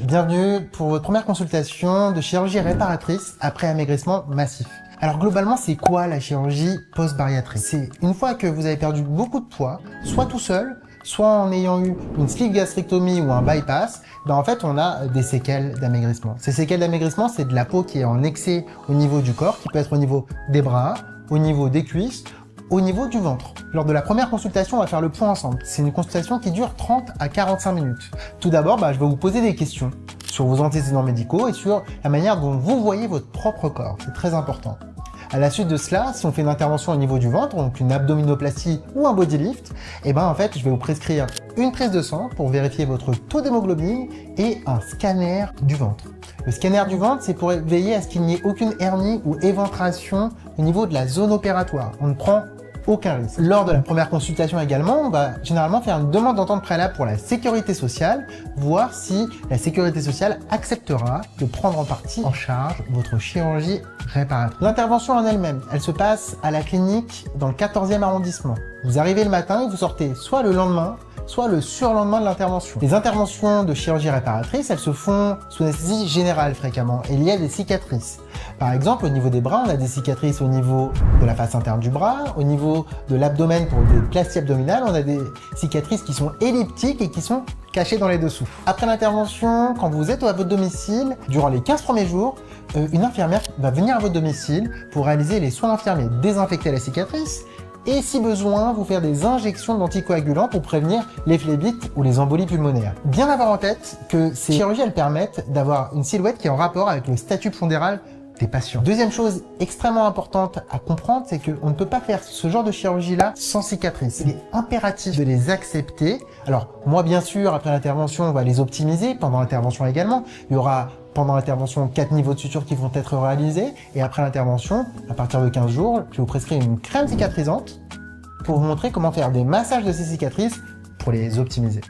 Bienvenue pour votre première consultation de chirurgie réparatrice après amaigrissement massif. Alors globalement, c'est quoi la chirurgie post-bariatrique? C'est une fois que vous avez perdu beaucoup de poids, soit tout seul, soit en ayant eu une sleeve gastrectomie ou un bypass, en fait on a des séquelles d'amaigrissement. Ces séquelles d'amaigrissement, c'est de la peau qui est en excès au niveau du corps, qui peut être au niveau des bras, au niveau des cuisses, au niveau du ventre. Lors de la première consultation, on va faire le point ensemble. C'est une consultation qui dure 30 à 45 minutes. Tout d'abord, je vais vous poser des questions sur vos antécédents médicaux et sur la manière dont vous voyez votre propre corps. C'est très important. À la suite de cela, si on fait une intervention au niveau du ventre, donc une abdominoplastie ou un body lift, en fait, je vais vous prescrire une prise de sang pour vérifier votre taux d'hémoglobine et un scanner du ventre. Le scanner du ventre, c'est pour veiller à ce qu'il n'y ait aucune hernie ou éventration au niveau de la zone opératoire. On ne prend aucun risque. Lors de la première consultation également, on va généralement faire une demande d'entente préalable pour la sécurité sociale, voir si la sécurité sociale acceptera de prendre en partie en charge votre chirurgie réparatrice. L'intervention en elle-même, elle se passe à la clinique dans le 14e arrondissement. Vous arrivez le matin et vous sortez soit le lendemain, soit le surlendemain de l'intervention. Les interventions de chirurgie réparatrice, elles se font sous anesthésie générale fréquemment et il y a des cicatrices. Par exemple, au niveau des bras, on a des cicatrices au niveau de la face interne du bras, au niveau de l'abdomen pour des placies abdominales, on a des cicatrices qui sont elliptiques et qui sont cachées dans les dessous. Après l'intervention, quand vous êtes à votre domicile, durant les 15 premiers jours, une infirmière va venir à votre domicile pour réaliser les soins infirmiers, désinfecter la cicatrice, et si besoin, vous faire des injections d'anticoagulants pour prévenir les phlébites ou les embolies pulmonaires. Bien avoir en tête que ces chirurgies, elles permettent d'avoir une silhouette qui est en rapport avec le statut pondéral des patients. Deuxième chose extrêmement importante à comprendre, c'est qu'on ne peut pas faire ce genre de chirurgie-là sans cicatrices. Il est impératif de les accepter. Alors, moi, bien sûr, après l'intervention, on va les optimiser. Pendant l'intervention également, il y aura pendant l'intervention 4 niveaux de suture qui vont être réalisés. Et après l'intervention, à partir de 15 jours, je vais vous prescrire une crème cicatrisante pour vous montrer comment faire des massages de ces cicatrices pour les optimiser.